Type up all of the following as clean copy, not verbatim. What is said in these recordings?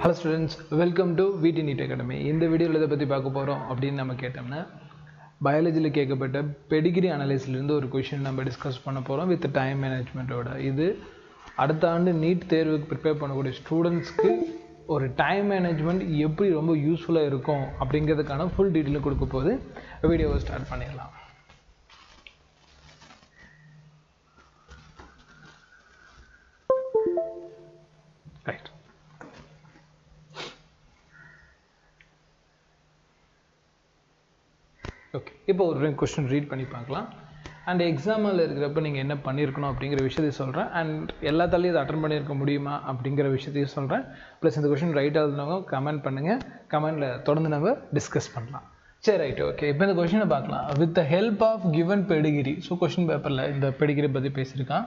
Hello students, welcome to VT NEET Academy. இந்த வீடியோவில் இதை பற்றி பார்க்க போகிறோம் அப்படின்னு நம்ம கேட்டோம்னா பயாலஜியில் கேட்கப்பட்ட பெடிகிரி அனலைஸ்லேருந்து ஒரு கொஷின் நம்ம டிஸ்கஸ் பண்ண போகிறோம் வித் டைம் மேனேஜ்மெண்ட்டோட. இது அடுத்த ஆண்டு நீட் தேர்வுக்கு ப்ரிப்பேர் பண்ணக்கூடிய ஸ்டூடெண்ட்ஸ்க்கு ஒரு டைம் மேனேஜ்மெண்ட் எப்படி ரொம்ப யூஸ்ஃபுல்லாக இருக்கும் அப்படிங்கிறதுக்கான ஃபுல் டீட்டெயில் கொடுக்க போது வீடியோவை ஸ்டார்ட் பண்ணிடலாம். Right, okay. இப்போ ஒரு கொஸ்டின் ரீட் பண்ணி பார்க்கலாம். அண்ட் எக்ஸாமில் இருக்கிறப்ப நீங்கள் என்ன பண்ணியிருக்கணும் அப்படிங்கிற விஷயத்தையும் சொல்கிறேன். அண்ட் எல்லாத்தாலையும் இதை அட்டன் பண்ணியிருக்க முடியுமா அப்படிங்கிற விஷயத்தையும் சொல்கிறேன். ப்ளஸ் இந்த கொஸ்டின் ரைட்டாக இருந்தவங்க கமெண்ட் பண்ணுங்கள். கமெண்டில் தொடர்ந்து நம்ம டிஸ்கஸ் பண்ணலாம். சரி, ரைட், ஓகே. இப்போ இந்த கொஸ்டினை பார்க்கலாம். With the help of given pedigree. So question பேப்பரில் இந்த பெடிகிரி பற்றி பேசியிருக்கான்.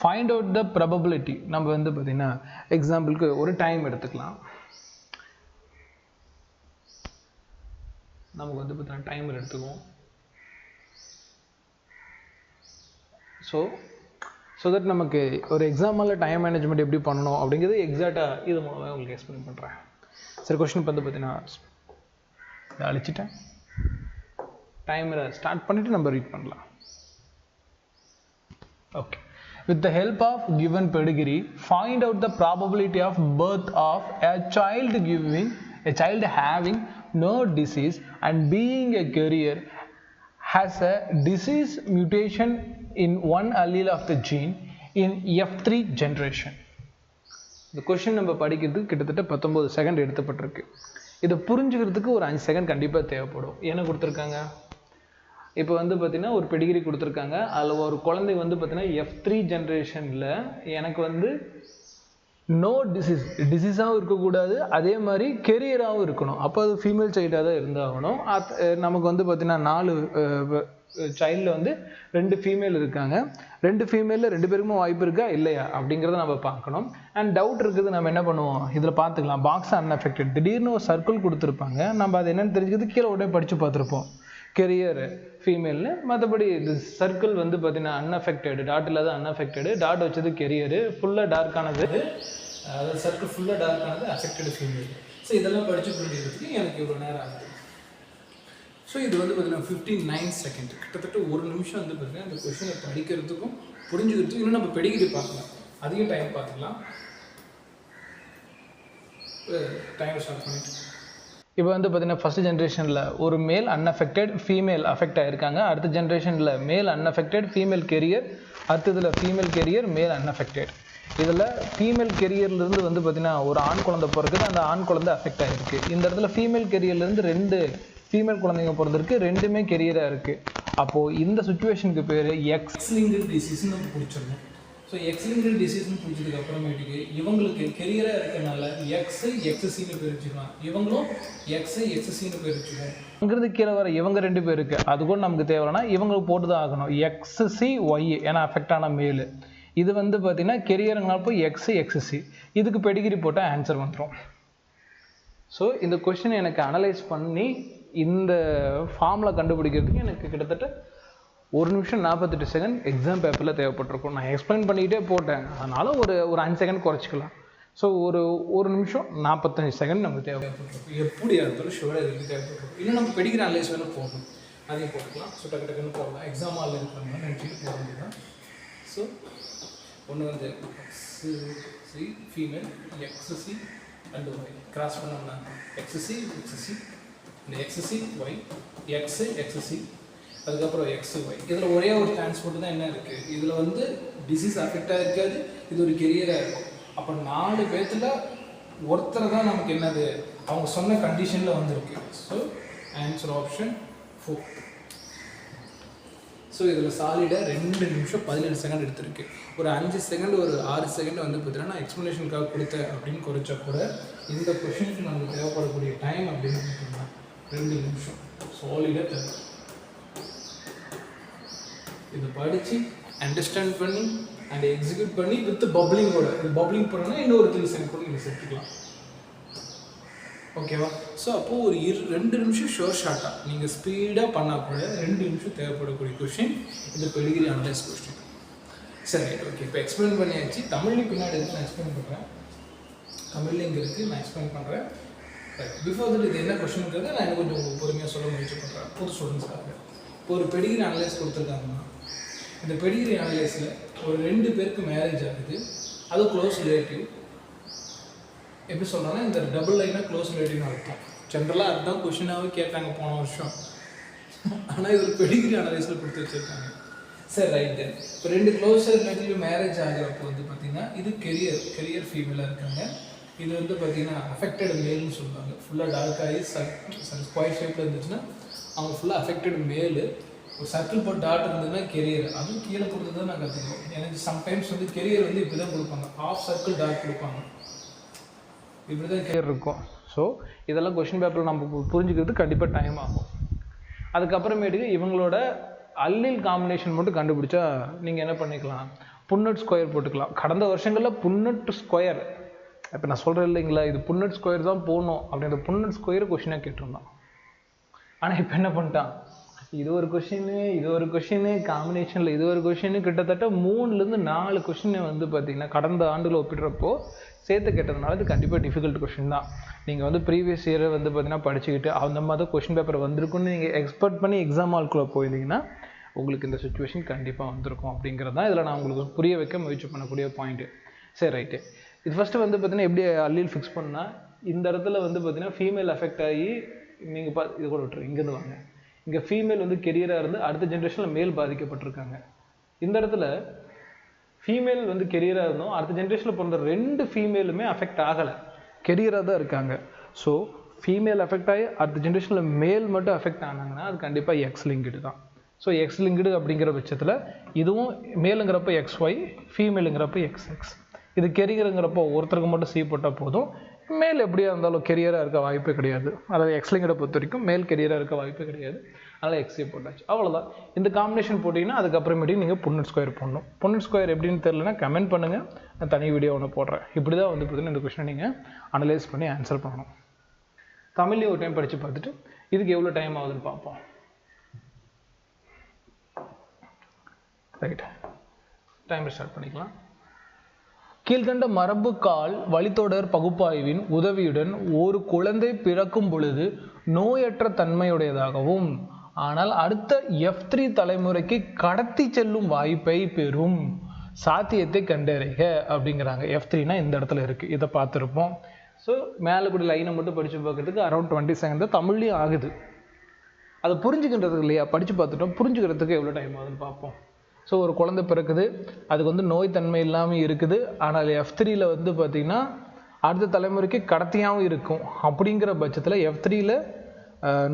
Find out the probability. நம்ம வந்து பார்த்திங்கன்னா எக்ஸாம்பிளுக்கு ஒரு டைம் எடுத்துக்கலாம். நமக்கு வந்து பார்த்தீங்கன்னா டைமர் எடுத்துக்குவோம். ஸோ தட் நமக்கு ஒரு எக்ஸாமில் டைம் மேனேஜ்மெண்ட் எப்படி பண்ணணும் அப்படிங்கிறது எக்ஸாக்டாக இது மூலமாக உங்களுக்கு எக்ஸ்பிளைன் பண்ணுறேன். சரி, கொஸ்டின் வந்து பார்த்தீங்கன்னா அழிச்சிட்டேன். டைமரை ஸ்டார்ட் பண்ணிவிட்டு நம்ம ரீட் பண்ணலாம். Okay. With the help of given pedigree, find out the probability of birth of a child having no disease and being a carrier has a disease mutation in one allele of the gene in F3 generation. இந்த question நம்ம படிக்கிறதுக்கு கிட்டத்தட்ட 19 second எடுத்துப்பட்டிருக்கு. இதை புரிஞ்சுக்கிறதுக்கு ஒரு 5 second கண்டிப்பாக தேவைப்படும். என்ன கொடுத்துருக்காங்க? இப்போ வந்து பார்த்தீங்கன்னா ஒரு பெடிகிரி கொடுத்துருக்காங்க. அதில் ஒரு குழந்தை வந்து பார்த்தீங்கன்னா F3 ஜென்ரேஷனில் எனக்கு வந்து நோ டிசீஸாகவும் இருக்கக்கூடாது, அதே மாதிரி கெரியராகவும் இருக்கணும். அப்போ அது ஃபீமேல் சைல்டாக தான் இருந்தாகணும். நமக்கு வந்து பார்த்தீங்கன்னா 4 சைல்டில் வந்து 2 ஃபீமேல் இருக்காங்க. 2 ஃபீமேலில் 2 பேருக்குமே வாய்ப்பு இருக்கா இல்லையா அப்படிங்கிறத நம்ம பார்க்கணும். அண்ட் டவுட் இருக்குது, நம்ம என்ன பண்ணுவோம் இதில் பார்த்துக்கலாம். பாக்ஸ் அன்அஃபெக்டட், திடீர்னு ஒரு சர்க்கிள் கொடுத்துருப்பாங்க. நம்ம அது என்னென்னு தெரிஞ்சுக்கிறது கீழே உடனே படித்து பார்த்துருப்போம். கெரியர் ஃபீமேல்னு, மற்றபடி இது சர்க்கிள் வந்து பார்த்தீங்கன்னா அன்அஃபெக்டடு, டாட் இல்லாத அன்அஃபெக்டடு, டாட் வச்சது கெரியரு, ஃபுல்லாக டார்க்கானது, அதாவது சர்க்கிள் ஃபுல்லாக டார்க்கானது அஃபெக்டடு ஃபீமேல். ஸோ இதெல்லாம் படித்து புரிஞ்சுக்கிறதுக்கு எனக்கு இவ்வளோ நேரம் ஆகுது. ஸோ இது வந்து பார்த்தீங்கன்னா 59 செகண்ட், கிட்டத்தட்ட 1 நிமிஷம் வந்து பார்த்தீங்கன்னா இந்த கொஷினை படிக்கிறதுக்கும் புரிஞ்சுக்கிறதுக்கும். இன்னும் நம்ம பெடிகிரி பார்க்கலாம், அதிகம் டைம் பார்த்துக்கலாம். டைம் ஸ்டார்ட் பண்ணிட்டு இப்போ வந்து பார்த்தீங்கன்னா ஃபஸ்ட் ஜென்ரேஷனில் ஒரு மேல் அன்அஃபெக்டட், ஃபீமேல் அஃபெக்ட் ஆகிருக்காங்க. அடுத்த ஜென்ரேஷனில் மேல் அன்அஃபெக்டட், ஃபீமேல் கெரியர், அடுத்ததில் ஃபீமேல் கெரியர், மேல் அன்அஃபெக்டட். இதில் ஃபீமேல் கெரியர்லேருந்து வந்து பார்த்தீங்கன்னா ஒரு ஆண் குழந்தை பிறகுது, அந்த ஆண் குழந்தை அஃபெக்ட் ஆகிருக்கு. இந்த இடத்துல ஃபீமேல் கெரியர்லேருந்து 2 ஃபீமேல் குழந்தைங்க பிறந்திருக்கு, 2மே கெரியராக இருக்குது. அப்போது இந்த சுச்சுவேஷனுக்கு பேர் எக்ஸ் லிங்க்டு டிசீஸ்ன்னு நம்ம பிடிச்சிடணும். ஸோ எக்ஸ் லிங்க்டு டிசீஸ்ன்னு பிடிச்சதுக்கு அப்புறமேட்டுக்கு இவங்களுக்கு கெரியராக இருக்கனால எக்ஸ்சின்னு பேர் வச்சுக்கலாம். இவங்களும் எக்ஸ்சின்னு பேர் வச்சுக்கோம். அங்கிருந்து கீழே வர இவங்க 2 பேருக்கு அது கூட நமக்கு தேவைன்னா இவங்களுக்கு போட்டு தான் ஆகணும். எக்ஸ்சி ஒய், ஏன்னா அஃபெக்ட் ஆன மேலு. இது வந்து பார்த்தீங்கன்னா கெரியருங்கனாப்போ எக்ஸ்சி. இதுக்கு பெடிகிரி போட்டால் ஆன்சர் வந்துடும். ஸோ இந்த கொஸ்டின் எனக்கு அனலைஸ் பண்ணி இந்த ஃபார்மில் கண்டுபிடிக்கிறதுக்கு எனக்கு கிட்டத்தட்ட 1 நிமிஷம் 48 செகண்ட் எக்ஸாம் பேப்பரில் தேவைப்பட்டிருக்கும். நான் எக்ஸ்பிளைன் பண்ணிக்கிட்டே போட்டேன், அதனால் ஒரு 5 செகண்ட் குறைச்சிக்கலாம். ஸோ ஒரு நிமிஷம் 45 செகண்ட் நமக்கு தேவைப்பட்டிருக்கும். எப்படியா இருந்தாலும் ஷுவராக இதுக்கு தேவைப்பட்டிருக்கும். இன்னும் நம்ம பெடிகிரி அனலைஸ் வேணும் போடணும், அதையும் போட்டுக்கலாம். ஸோ டக்குன்னு போடலாம். எக்ஸாம் ஹாலில் இருக்கிறவங்க நினச்சிட்டு போட முடியும். ஸோ ஒன்று வந்து X X female, X X and Y cross பண்ணோம்னா எக்ஸ்சி இந்த எக்ஸ்சி ஒய், எக்ஸ்சி அதுக்கப்புறம் எக்ஸ்ஒய். இதில் ஒரே ஒரு டிரான்ஸ்போர்ட் தான் என்ன இருக்குது, இதில் வந்து டிசீஸ் அஃபெக்டாக இருக்காது, இது ஒரு கெரியராக இருக்கும். அப்போ 4 பேர்த்தில் ஒருத்தர் தான் நமக்கு என்னது அவங்க சொன்ன கண்டிஷனில் வந்திருக்கு. So answer option 4. ஸோ இதில் சாலிடாக 2 நிமிஷம் 17 செகண்ட் எடுத்திருக்கு. ஒரு 5 செகண்ட் ஒரு 6 செகண்ட் வந்து பார்த்தீங்கன்னா நான் எக்ஸ்ப்ளனேஷனுக்காக கொடுத்தேன் அப்படின்னு குறைச்சா கூட இந்த கொஷினுக்கு நமக்கு தேவைப்படக்கூடிய டைம் அப்படின்னு பார்த்தீங்கன்னா 2 நிமிஷம் சாலிடாக தேவை. இதை படித்து அண்டர்ஸ்டாண்ட் பண்ணி அண்ட் எக்ஸிக்யூட் பண்ணி வித் பப்ளிங்கோட, இது பப்ளிங் பண்ணோன்னா இன்னும் ஒரு 3 செகண்ட் கூட நீங்கள் சேர்த்துக்கலாம். ஓகேவா? ஸோ அப்போது ஒரு 2 நிமிஷம் ஷார்ட்டாக நீங்கள் ஸ்பீடாக பண்ணால் கூட 2 நிமிஷம் தேவைப்படக்கூடிய கொஷின் இந்த பெடிகிரி அனலைஸ் கொஸ்டின். சரி, ஓகே. இப்போ எக்ஸ்பிளைன் பண்ணியாச்சு. தமிழ்லையும் பின்னாடி நான் எக்ஸ்பிளைன் பண்ணுறேன். தமிழில் இங்கே இருக்குது, நான் எக்ஸ்பிளைன் பண்ணுறேன். ரைட், பிஃபோர் தட் இது என்ன கொஷனுங்கிறது நான் இன்னும் கொஞ்சம் உங்களுக்கு பொறுமையாக சொல்ல முயற்சி பண்ணுறேன் புது ஸ்டூடெண்ட்ஸ்க்காக. இப்போ ஒரு பெடிகிரி அனலைஸ் கொடுத்துருக்காங்கன்னா இந்த பெடிகிரி அனலைஸில் ஒரு 2 பேருக்கு மேரேஜ் ஆகுது, அது க்ளோஸ் ரிலேட்டிவ். எப்படி சொல்கிறாங்கன்னா இந்த டபுள் லைனாக க்ளோஸ் ரிலேட்டிவ்னு அர்த்தம். ஜென்ரலாக அதுதான் கொஷினாகவே கேட்டாங்க போன வருஷம். ஆனால் இது ஒரு பெடிகிரி அனலைஸில் கொடுத்து வச்சுருக்காங்க. சரி ரைட்டு, இப்போ 2 க்ளோஸ் ரிலேட்டிவ் மேரேஜ் ஆகிறப்போ வந்து பார்த்திங்கன்னா இது கெரியர் ஃபீமேலாக இருக்காங்க. இது வந்து பார்த்திங்கன்னா அஃபெக்டட் மேல்னு சொல்லுவாங்க. ஃபுல்லாக டார்க் ஆகி ஸ்கொயர் ஷேப்பில் இருந்துச்சுன்னா அவங்க ஃபுல்லாக அஃபெக்டட் மேலு. ஒரு சர்க்கிள் போட்டு டாட் இருந்ததுன்னா கெரியர். அதுவும் கீழே கொடுத்தது தான் நான் கற்றுக்குவோம். எனக்கு சம்டைம்ஸ் வந்து கெரியர் வந்து இப்படி தான் கொடுப்பாங்க, ஆஃப் சர்க்கிள் டாட் கொடுப்பாங்க, இப்படி தான் கெரியர் இருக்கும். ஸோ இதெல்லாம் கொஷின் பேப்பரில் நம்ம புரிஞ்சுக்கிறது கண்டிப்பாக டைம் ஆகும். அதுக்கப்புறமேட்டுக்கு இவங்களோட அல்லீல் காம்பினேஷன் மட்டும் கண்டுபிடிச்சா நீங்கள் என்ன பண்ணிக்கலாம், புன்னட் ஸ்கொயர் போட்டுக்கலாம். கடந்த வருஷங்களில் புன்னட் ஸ்கொயர், இப்போ நான் சொல்கிறேன் இல்லைங்களா, இது புன்னட் ஸ்கொயர் தான் போகணும் அப்படின்ற புன்னட் ஸ்கொயர் கொஷினாக கேட்டிருந்தான். ஆனால் இப்போ என்ன பண்ணிட்டான், இது ஒரு கொஷின்னு காம்பினேஷனில் இது ஒரு கொஷின்னு, கிட்டத்தட்ட 3லேருந்து 4 கொஷின் வந்து பார்த்திங்கன்னா கடந்த ஆண்டில் ஒப்பிடுறப்போ சேர்த்து கேட்டதுனால இது கண்டிப்பாக டிஃபிகல்ட் கொஷின் தான். நீங்கள் வந்து ப்ரீவியஸ் இயரை வந்து பார்த்திங்கன்னா படிச்சுக்கிட்டு அந்த மாதிரி தான் கொஷின் பேப்பர் வந்திருக்குன்னு நீங்கள் எக்ஸ்பெக்ட் பண்ணி எக்ஸாம் ஹால்குள்ளே போயிருந்தீங்கன்னா உங்களுக்கு இந்த சுச்சுவேஷன் கண்டிப்பாக வந்திருக்கும் அப்படிங்கிறது தான் இதில் நான் உங்களுக்கு புரிய வைக்க முயற்சி பண்ணக்கூடிய பாயிண்ட்டு. சரி ரைட்டு, இது ஃபஸ்ட்டு வந்து பார்த்திங்கன்னா எப்படி அல்லீல் ஃபிக்ஸ் பண்ணால், இந்த இடத்துல வந்து பார்த்திங்கன்னா ஃபீமேல் அஃபெக்ட் ஆகி நீங்கள் இது கூட விட்டுரு, இங்கேருந்து வாங்க, இங்கே ஃபீமேல் வந்து கெரியராக இருந்து அடுத்த ஜென்ரேஷனில் மேல் பாதிக்கப்பட்டிருக்காங்க. இந்த இடத்துல ஃபீமேல் வந்து கெரியராக இருந்தோம், அடுத்த ஜென்ரேஷனில் பிறந்த 2 ஃபீமேலுமே அஃபெக்ட் ஆகலை, கெரியராக தான் இருக்காங்க. ஸோ ஃபீமேல் அஃபெக்ட் ஆகி அடுத்த ஜென்ரேஷனில் மேல் மட்டும் அஃபெக்ட் ஆனாங்கன்னா அது கண்டிப்பாக எக்ஸ் லிங்க்டு தான். ஸோ எக்ஸ் லிங்க்டு அப்படிங்கிற பட்சத்தில் இதுவும் மேலுங்கிறப்ப XY, ஃபீமேலுங்கிறப்ப XX. இது கெரியருங்கிறப்போ ஒருத்தருக்கு மட்டும் சி போட்டால் போதும். மேல் எப்படியா இருந்தாலும் கெரியராக இருக்க வாய்ப்பே கிடையாது. அதாவது எக்ஸ்லிங்கை பொறுத்த வரைக்கும் மேல் கெரியராக இருக்க வாய்ப்பே கிடையாது. அதனால் எக்ஸே போட்டாச்சு, அவ்வளோதான். இந்த காம்பினேஷன் போட்டிங்கன்னா அதுக்கப்புறமேட்டு நீங்கள் புன்னட் ஸ்கொயர் போடணும். புன்னட் ஸ்கொயர் எப்படின்னு தெரியலனா கமெண்ட் பண்ணுங்கள், நான் தனி வீடியோ ஒன்று போடுறேன். இப்படி தான் வந்து பார்த்தீங்கன்னா இந்த கொஸ்டினை நீங்கள் அனலைஸ் பண்ணி ஆன்சர் பண்ணணும். தமிழ்லேயும் ஒரு டைம் படித்து பார்த்துட்டு இதுக்கு எவ்வளோ டைம் ஆகுதுன்னு பார்ப்போம். ரைட், டைம் ஸ்டார்ட் பண்ணிக்கலாம். கீழ்கண்ட மரபுக்கால் வழித்தொடர் பகுப்பாய்வின் உதவியுடன் ஒரு குழந்தை பிறக்கும் பொழுது நோயற்ற தன்மையுடையதாகவும் ஆனால் அடுத்த F3 தலைமுறைக்கு கடத்தி செல்லும் வாய்ப்பை பெறும் சாத்தியத்தை கண்டறிக அப்படிங்கிறாங்க. F3னா இந்த இடத்துல இருக்குது, இதை பார்த்துருப்போம். ஸோ மேலே கூட லைனை மட்டும் படித்து பார்க்கறதுக்கு அரௌண்ட் 20 செகண்ட் தான் தமிழ்லேயும் ஆகுது. அதை புரிஞ்சுக்கின்றதுக்கு இல்லையா, படித்து பார்த்துட்டோம், புரிஞ்சுக்கிறதுக்கு எவ்வளோ டைம் ஆகுதுன்னு பார்ப்போம். ஸோ ஒரு குழந்தை பிறக்குது, அதுக்கு வந்து நோய் தன்மை இல்லாமல் இருக்குது, ஆனால் F3ல் வந்து பார்த்திங்கன்னா அடுத்த தலைமுறைக்கு கடத்தியாகவும் இருக்கும். அப்படிங்கிற பட்சத்தில் F3ல்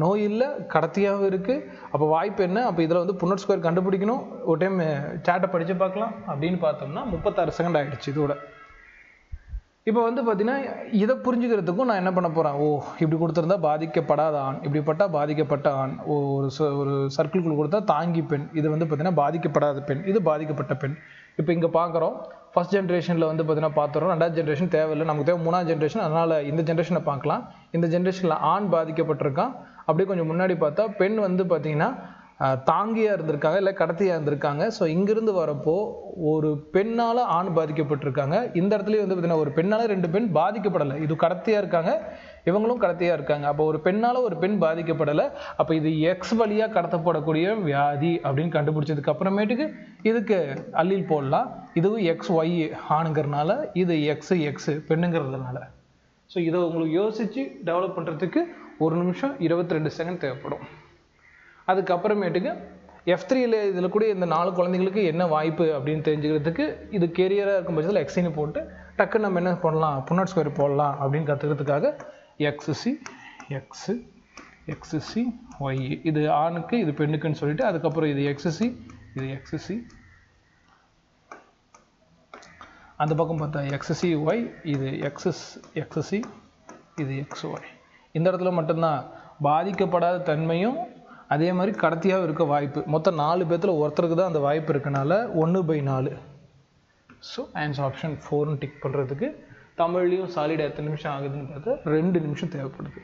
நோய் இல்லை, கடத்தியாகவும் இருக்குது. அப்போ வாய்ப்பு என்ன, அப்போ இதில் வந்து புன்னட் ஸ்கொயர் கண்டுபிடிக்கணும். ஒரு டைம் சேட்டை படித்து பார்க்கலாம். அப்படின்னு பார்த்தோம்னா 36 செகண்ட் ஆகிடுச்சு இதோட. இப்போ வந்து பார்த்தீங்கன்னா இதை புரிஞ்சுக்கிறதுக்கும் நான் என்ன பண்ண போகிறேன், இப்படி கொடுத்துருந்தா பாதிக்கப்படாத ஆண், இப்படிப்பட்ட பாதிக்கப்பட்ட ஆண், ஒரு சர்க்கிள்குள்ள கொடுத்தா தாங்கி பெண், இது வந்து பார்த்தீங்கன்னா பாதிக்கப்படாத பெண், இது பாதிக்கப்பட்ட பெண். இப்போ இங்கே பார்க்குறோம், ஃபர்ஸ்ட் ஜென்ரேஷனில் வந்து பார்த்தீங்கன்னா பார்த்துறோம், 2வது ஜென்ரேஷன் தேவையில்லை, நமக்கு தேவை 3வது ஜென்ரேஷன். அதனால் இந்த ஜென்ரேஷனை பார்க்கலாம். இந்த ஜென்ரேஷனில் ஆண் பாதிக்கப்பட்டிருக்கான். அப்படியே கொஞ்சம் முன்னாடி பார்த்தா பெண் வந்து பார்த்தீங்கன்னா தாங்கியாக இருந்திருக்காங்க, இல்லை கடத்தியாக இருந்திருக்காங்க. ஸோ இங்கிருந்து வரப்போ ஒரு பெண்ணால் ஆண் பாதிக்கப்பட்டிருக்காங்க. இந்த இடத்துலையும் வந்து பார்த்தீங்கன்னா ஒரு பெண்ணால் 2 பெண் பாதிக்கப்படலை, இது கடத்தியாக இருக்காங்க, இவங்களும் கடத்தியாக இருக்காங்க. அப்போ ஒரு பெண்ணால் ஒரு பெண் பாதிக்கப்படலை, அப்போ இது எக்ஸ் வழியாக கடத்தப்படக்கூடிய வியாதி அப்படின்னு கண்டுபிடிச்சதுக்கு அப்புறமேட்டுக்கு இதுக்கு அல்லீல் போடலாம். இதுவும் XY ஆணுங்கிறதுனால, இது எக்ஸ் பெண்ணுங்கிறதுனால. ஸோ இதை உங்களுக்கு யோசித்து டெவலப் பண்ணுறதுக்கு 1 நிமிஷம் 22 செகண்ட் தேவைப்படும். அதுக்கப்புறமேட்டுக்கு F3ல் இதில் கூட இந்த 4 குழந்தைங்களுக்கு என்ன வாய்ப்பு அப்படின்னு தெரிஞ்சுக்கிறதுக்கு இது கெரியராக இருக்கும் பட்சத்தில் எக்ஸின்னு போட்டு டக்குன்னு நம்ம என்ன பண்ணலாம், புன்னட் ஸ்கொயர் போடலாம் அப்படின்னு கற்றுக்கிறதுக்காக XC Y, இது ஆணுக்கு இது பெண்ணுக்குன்னு சொல்லிட்டு அதுக்கப்புறம் இது XC அந்த பக்கம் பார்த்தா XCY, இது XC, இது XY. இந்த இடத்துல மட்டும்தான் பாதிக்கப்படாத தன்மையும் அதே மாதிரி கடத்தியாக இருக்க வாய்ப்பு. மொத்தம் 4 பேர்த்தில் ஒருத்தருக்கு தான் அந்த வாய்ப்பு இருக்கனால 1/4. ஸோ ஆன்சர் ஆப்ஷன் 4 டிக் பண்ணுறதுக்கு தமிழ்லையும் சாலிடாக எத்தனை நிமிஷம் ஆகுதுன்னு பார்த்தா 2 நிமிஷம் தேவைப்படுது.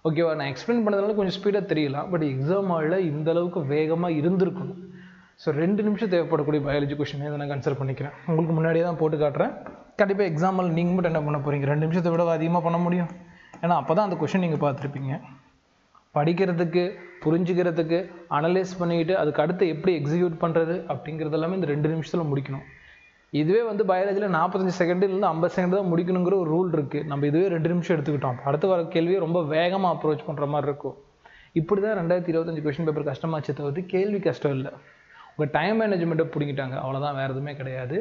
ஓகேவா, நான் எக்ஸ்பிளைன் பண்ணதுனால கொஞ்சம் ஸ்பீடாக தெரியலாம், பட் எக்ஸாம் ஹாலில் இந்த அளவுக்கு வேகமாக இருந்திருக்கணும். ஸோ 2 நிமிஷம் தேவைப்படக்கூடிய பயாலஜி கொஸ்டின் இதை நான் கன்சிடர் பண்ணிக்கிறேன். உங்களுக்கு முன்னாடியே தான் போட்டு காட்டுறேன். கண்டிப்பாக எக்ஸாம்பிள் நீங்கள் மட்டும் என்ன பண்ண போகிறீங்க, 2 நிமிஷத்தை விட அதிகமாக பண்ண முடியும். ஏன்னா அப்போ தான் அந்த கொஷின் நீங்கள் பார்த்துருப்பீங்க. படிக்கிறதுக்கு, புரிஞ்சுக்கிறதுக்கு, அனலைஸ் பண்ணிக்கிட்டு அதுக்கு அடுத்து எப்படி எக்ஸிக்யூட் பண்ணுறது அப்படிங்கிறது எல்லாமே இந்த 2 நிமிஷத்தில் முடிக்கணும். இதுவே வந்து பயாலஜியில் 45 செகண்ட்லேருந்து 50 செகண்ட் தான் முடிக்கணுங்கிற ஒரு ரூல் இருக்குது. நம்ம இதுவே 2 நிமிஷம் எடுத்துக்கிட்டோம். அடுத்து வர கேள்வியை ரொம்ப வேகமாக அப்ரோச் பண்ணுற மாதிரி இருக்கும். இப்படி தான் 2025 கொஷின் பேப்பர் கஷ்டமாச்சே தவிர்த்து கேள்வி கஷ்டம் இல்லை. உங்கள் டைம் மேனேஜ்மெண்ட்டை பிடிங்கிட்டாங்க, அவ்வளோதான், வேறு எதுவுமே கிடையாது.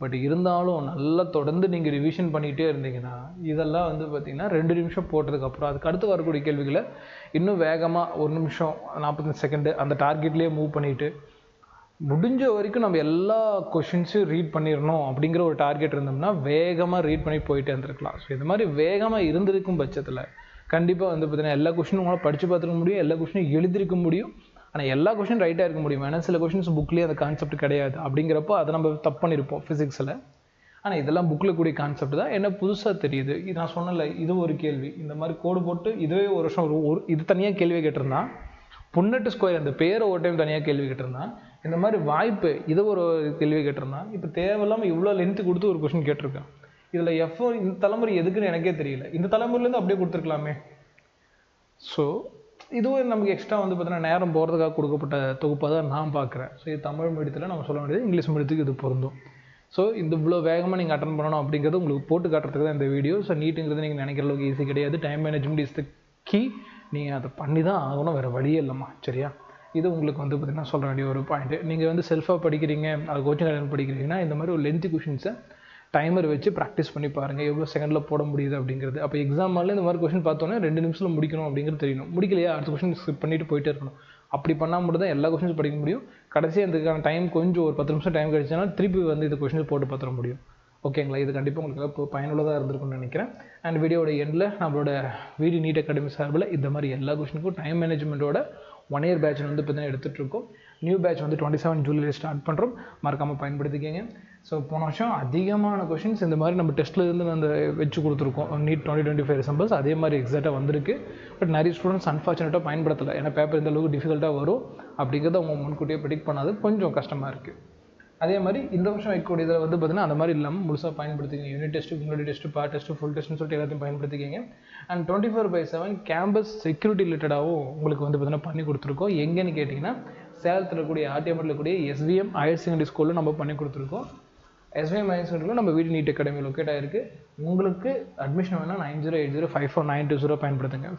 பட் இருந்தாலும் நல்லா தொடர்ந்து நீங்கள் ரிவிஷன் பண்ணிகிட்டே இருந்தீங்கன்னா இதெல்லாம் வந்து பார்த்திங்கன்னா 2 நிமிஷம் போட்டதுக்கப்புறம் அதுக்கு அடுத்து வரக்கூடிய கேள்விகளை இன்னும் வேகமாக 1 நிமிஷம் 45 செகண்டு அந்த டார்கெட்லேயே மூவ் பண்ணிவிட்டு முடிஞ்ச வரைக்கும் நம்ம எல்லா கொஷின்ஸையும் ரீட் பண்ணிடணும் அப்படிங்கிற ஒரு டார்கெட் இருந்தோம்னா வேகமாக ரீட் பண்ணி போயிட்டே இருந்திருக்கலாம். ஸோ இது மாதிரி வேகமாக இருந்திருக்கும் பட்சத்தில் கண்டிப்பாக வந்து பார்த்தீங்கன்னா எல்லா கொஷினும் உங்களால் படித்து பார்த்துருக்க முடியும், எல்லா கொஷினும் எழுதிருக்க முடியும். ஆனால் எல்லா கொஷின் ரைட்டாக இருக்க முடியும். ஏன்னா சில கொஷின்ஸ் புக்லேயே அந்த கான்செப்ட் கிடையாது. அப்படிங்கிறப்போ அதை நம்ம தப்பு பண்ணியிருப்போம் ஃபிசிக்ஸில். ஆனால் இதெல்லாம் புக்கில் கூடிய கான்செப்ட் தான். என்ன புதுசாக தெரியுது, இது நான் சொன்னல, இது ஒரு கேள்வி. இந்த மாதிரி கோடு போட்டு இதுவே ஒரு வருஷம் ஒரு இது தனியாக கேள்வி கேட்டிருந்தான். புன்னட்டு ஸ்கொயர் அந்த பேரை ஒரு டைம் தனியாக கேள்வி கேட்டிருந்தான். இந்த மாதிரி வாய்ப்பு இதை ஒரு கேள்வி கேட்டிருந்தான். இப்போ தேவையில்லாமல் இவ்வளோ லென்த்து கொடுத்து ஒரு கொஷின் கேட்டிருக்கேன். இதில் எஃப்ஓ இந்த தலைமுறை எதுக்குன்னு எனக்கே தெரியல. இந்த தலைமுறையிலேருந்து அப்படியே கொடுத்துருக்கலாமே. ஸோ இதுவும் நமக்கு எக்ஸ்ட்ரா வந்து பார்த்தீங்கன்னா நேரம் போகிறதுக்காக கொடுக்கப்பட்ட தொகுப்பாக தான் நான் பார்க்குறேன். ஸோ இது தமிழ் மீடியத்தில் நம்ம சொல்ல வேண்டியது, இங்கிலீஷ் மீடியத்துக்கு இது பொருந்தும். ஸோ இந்த இவ்வளோ வேகமாக நீங்கள் அட்டன் பண்ணணும் அப்படிங்கிறது உங்களுக்கு போட்டு காட்டுறதுக்கு தான் இந்த வீடியோ. ஸோ நீட்டுங்கிறது நீங்கள் நினைக்கிற அளவுக்கு ஈஸி கிடையாது. Time management is the key. நீங்கள் அதை பண்ணி தான் ஆகணும், வேறு வழியே இல்லைம்மா, சரியா? இது உங்களுக்கு வந்து பார்த்திங்கன்னா சொல்ல வேண்டிய ஒரு பாயிண்ட்டு. நீங்கள் வந்து செல்ஃபாக படிக்கிறீங்க, அது கோச்சிங் அட்டன் படிக்கிறீங்கன்னா இந்த மாதிரி ஒரு லென்த்தி கொஷின்ஸை டைமர் வச்சு ப்ராக்டிஸ் பண்ணி பாருங்கள், எவ்வளோ செகண்டில் போட முடியுது அப்படிங்கிறது. அப்போ எக்ஸாமில் இந்த மாதிரி கொஷின் பார்த்தோன்னே 2 நிமிஷத்தில் முடிக்கணும் அப்படிங்கிறது தெரியணும். முடிக்கலையா அடுத்த கொஷின் ஸ்கிப் பண்ணிட்டு போயிட்டே இருக்கணும். அப்படி பண்ணால் மட்டும் தான் எல்லா கொஷின்ஸ் படிக்க முடியும். கடைசியாக இதுக்கான டைம் கொஞ்சம் ஒரு 10 நிமிஷம் டைம் கிடச்சுன்னா திருப்பி வந்து இந்த கொஷின்ஸ் போட்டு பார்த்துட முடியும். ஓகேங்களா? இது கண்டிப்பாக உங்களுக்கு இப்போ பயனுள்ளதாக இருந்திருக்கும்னு நினைக்கிறேன். அண்ட் வீடியோட எண்டில் நம்மளோட வீடி நீட் அகாடமி சார்பில் இந்த மாதிரி எல்லா கொஷினுக்கும் டைம் மேனேஜ்மெண்ட்டோட 1 இயர் பேட்ச் வந்து பார்த்தீங்கன்னா எடுத்துகிட்ருக்கோம். நியூ பேட்ச் வந்து 27 ஜூலையில் ஸ்டார்ட் பண்ணுறோம். மறக்காமல் பயன்படுத்திக்கங்க. ஸோ போன வருஷம் அதிகமான கொஷின்ஸ் இந்த மாதிரி நம்ம டெஸ்ட்டில் இருந்து அந்த வச்சு கொடுத்துருக்கோம். நீட் 2025 ரிசம்பல்ஸ் அதே மாதிரி எக்ஸாக்டாக வந்திருக்கு. பட் நிறைய ஸ்டூடெண்ட்ஸ் அன்ஃபார்ச்சுனேட்டாக பயன்படுத்தலை. ஏன்னா பேப்பர் இந்த அளவுக்கு டிஃபிகல்ட்டாக வரும் அப்படிங்கிறத அவங்க முன்கூட்டியே ப்ரெடிக்ட் பண்ணாது, கொஞ்சம் கஷ்டமாக இருக்குது. அதே மாதிரி இந்த வருஷம் வைக்கக்கூடியதில் வந்து பார்த்தீங்கன்னா அந்த மாதிரி இல்லாமல் முழுசாக பயன்படுத்திக்கிங்க. Unit test, unit test, part test, full டெஸ்ட்டுன்னு சொல்லிட்டு எல்லாத்தையும் பயன்படுத்திக்கிங்க. அண்ட் 24/7 கேம்பஸ் செக்யூரிட்டி ரிலேட்டடாகவும் உங்களுக்கு வந்து பார்த்தீங்கன்னா பண்ணி கொடுத்துருக்கோம். எங்கேன்னு கேட்டிங்கன்னா சேலத்தில் இருக்கக்கூடிய ஆர்டிஎம்மில் இருக்கக்கூடிய SVM ஹையர் செகண்டரி ஸ்கூலில் நம்ம பண்ணி கொடுத்துருக்கோம். SVM ஹையர் செகண்டரியில் நம்ம வீடு நீட் அகாடமி லொக்கேட் ஆகிருக்கு. உங்களுக்கு அட்மிஷன் வேணால் 9080549220 பயன்படுத்துங்க.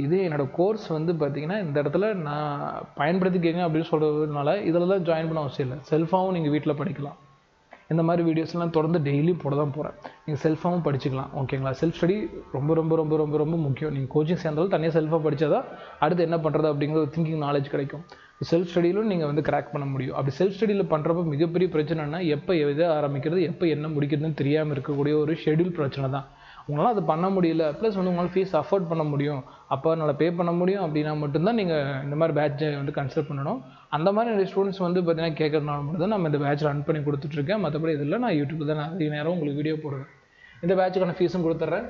இது என்னோடய கோர்ஸ் வந்து பார்த்திங்கன்னா இந்த இடத்துல நான் பயன்படுத்திக்கங்க அப்படின்னு சொல்கிறதுனால இதில் தான் ஜாயின் பண்ண அவசியம் இல்லை. செல்ஃபாகவும் நீங்கள் வீட்டில் படிக்கலாம். இந்த மாதிரி வீடியோஸ்லாம் தொடர்ந்து டெய்லியும் போட தான் போகிறேன். நீங்கள் செல்ஃபாகவும் படிச்சுக்கலாம். ஓகேங்களா? செல்ஃப் ஸ்டடி ரொம்ப ரொம்ப ரொம்ப ரொம்ப ரொம்ப முக்கியம். நீங்கள் கோச்சிங் சேர்ந்தாலும் தனியாக செல்ஃபாக படித்தா தான் அடுத்து என்ன பண்ணுறது அப்படிங்கிற ஒரு திங்கிங் நாலேஜ் கிடைக்கும். செல்ஃப் ஸ்டடியிலும் நீங்கள் வந்து கிராக் பண்ண முடியும். அப்படி செல்ஃப் ஸ்டடியில் பண்ணுறப்ப மிகப்பெரிய பிரச்சனைனா எப்போ எதை ஆரம்பிக்கிறது எப்போ என்ன முடிக்கிறதுன்னு தெரியாமல் இருக்கக்கூடிய ஒரு ஷெடியூல் பிரச்சனை தான். உங்களால் அது பண்ண முடியல, ப்ளஸ் வந்து உங்களால் ஃபீஸ் அஃபோர்ட் பண்ண முடியும், அப்போ என்னால் பே பண்ண முடியும் அப்படின்னா மட்டும்தான் நீங்கள் இந்த மாதிரி பேட்சை வந்து கன்சிடர் பண்ணணும். அந்த மாதிரி நிறைய ஸ்டூடெண்ட்ஸ் வந்து பார்த்தீங்கன்னா கேட்கறதுனால மட்டும் தான் நம்ம இந்த பேட்ச் ரன் பண்ணி கொடுத்துட்ருக்கேன். மற்றபடி இதில் நான் யூடியூப்பில் தான் நிறைய நேரம் உங்களுக்கு வீடியோ போடுவேன். இந்த பேட்சுக்கான ஃபீஸும் கொடுத்துட்றேன்.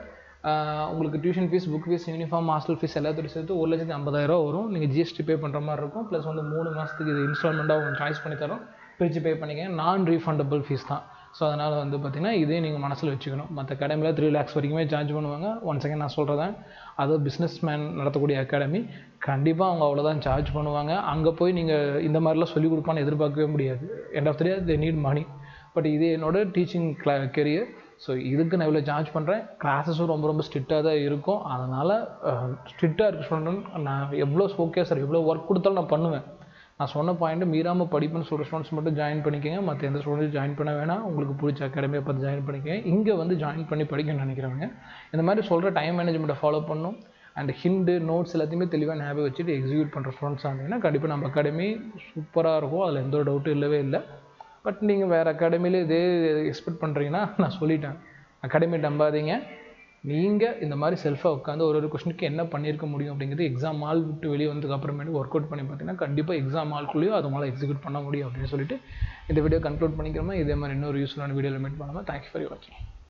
உங்களுக்கு tuition fees, book fees, uniform, hostel fees எல்லாத்தையும் சேர்த்து 1,50,000 வரும். நீங்கள் GST பே பண்ணுற மாதிரி இருக்கும். ப்ளஸ் வந்து 3 மாதத்துக்கு இது இன்ஸ்டால்மெண்ட்டாக உங்களுக்கு சாய்ஸ் பண்ணி தரோம், பிரித்து பே பண்ணிக்கங்க. நான் ரீஃபண்டபிள் ஃபீஸ் தான். ஸோ அதனால் வந்து பார்த்திங்கன்னா இதே நீங்கள் மனசில் வச்சுக்கணும். மற்ற அகாடமியில் 3 lakhs வரைக்குமே சார்ஜ் பண்ணுவாங்க. ஒன் செகண்ட் நான் சொல்கிறேன், அது பிஸ்னஸ் மேன் நடத்தக்கூடிய அகாடமி, கண்டிப்பாக அவங்க அவ்வளோதான் சார்ஜ் பண்ணுவாங்க. அங்கே போய் நீங்கள் இந்த மாதிரிலாம் சொல்லிக் கொடுப்பான்னு எதிர்பார்க்கவே முடியாது. End of the day they need money. But இது என்னோட டீச்சிங் கெரியர். ஸோ இதுக்கு நான் இவ்வளோ சார்ஜ் பண்ணுறேன். கிளாஸஸும் ரொம்ப ரொம்ப ஸ்ட்ரிக்டாக தான் இருக்கும். அதனால் ஸ்ட்ரிக்டாக இருக்க ஸ்டூடெண்ட் நான் எவ்வளோ ஓகே சார் எவ்வளோ ஒர்க் கொடுத்தாலும் நான் பண்ணுவேன். நான் சொன்ன பாயிண்ட்டு மீறாமல் படிப்புன்னு சொல்கிற ஸ்டூடெண்ட்ஸ் மட்டும் ஜாயின் பண்ணிக்கங்க. மற்ற எந்த ஸ்டூடெண்ட்ஸும் ஜாயின் பண்ண வேணாம். உங்களுக்கு பிடிச்ச அகாடமியை பார்த்து ஜாயின் பண்ணிக்கங்க. இங்கே வந்து ஜாயின் பண்ணி படிக்கணும்னு நினைக்கிறவங்க இந்த மாதிரி சொல்கிற டைம் மேனேஜ்மெண்ட்டை ஃபாலோ பண்ணணும். அண்ட் ஹிண்டு நோட்ஸ் எல்லாத்தையுமே தெளிவாக ஞாபகம் வச்சுட்டு எக்ஸிக்யூட் பண்ணுற ஸ்டூடெண்ட்ஸ் இருந்தீங்கன்னா கண்டிப்பாக நம்ம அகாடமி சூப்பராக இருக்கும். அதில் எந்த ஒரு டவுட்டும் இல்லவே இல்லை. பட் நீங்கள் வேறு அகாடமியில் இதே எக்ஸ்பெக்ட் பண்ணுறீங்கன்னா நான் சொல்லிட்டேன், அகாடமி நம்பாதீங்க. நீங்கள் இந்த மாதிரி செல்ஃபாக உட்காந்து ஒரு கொஸ்டினுக்கு என்ன பண்ணியிருக்க முடியும் அப்படிங்கிறது எக்ஸாம் ஆல் விட்டு வெளியே வந்ததுக்கு அப்புறமேட்டு ஒர்க் அவுட் பண்ணி பார்த்தீங்கன்னா கண்டிப்பாக எக்ஸாம் ஆல்குள்ளேயும் அது மேலே எக்ஸிக்யூட் பண்ண முடியும் அப்படின்னு சொல்லிட்டு இந்த வீடியோ கன்க்ளூட் பண்ணிக்கிறோமா. இதே மாதிரி இன்னொரு யூஸ்ஃபுல்லான வீடியோவில் மீட் பண்ணாமல் தேங்க்ஸ் ஃபார் வாட்சிங்.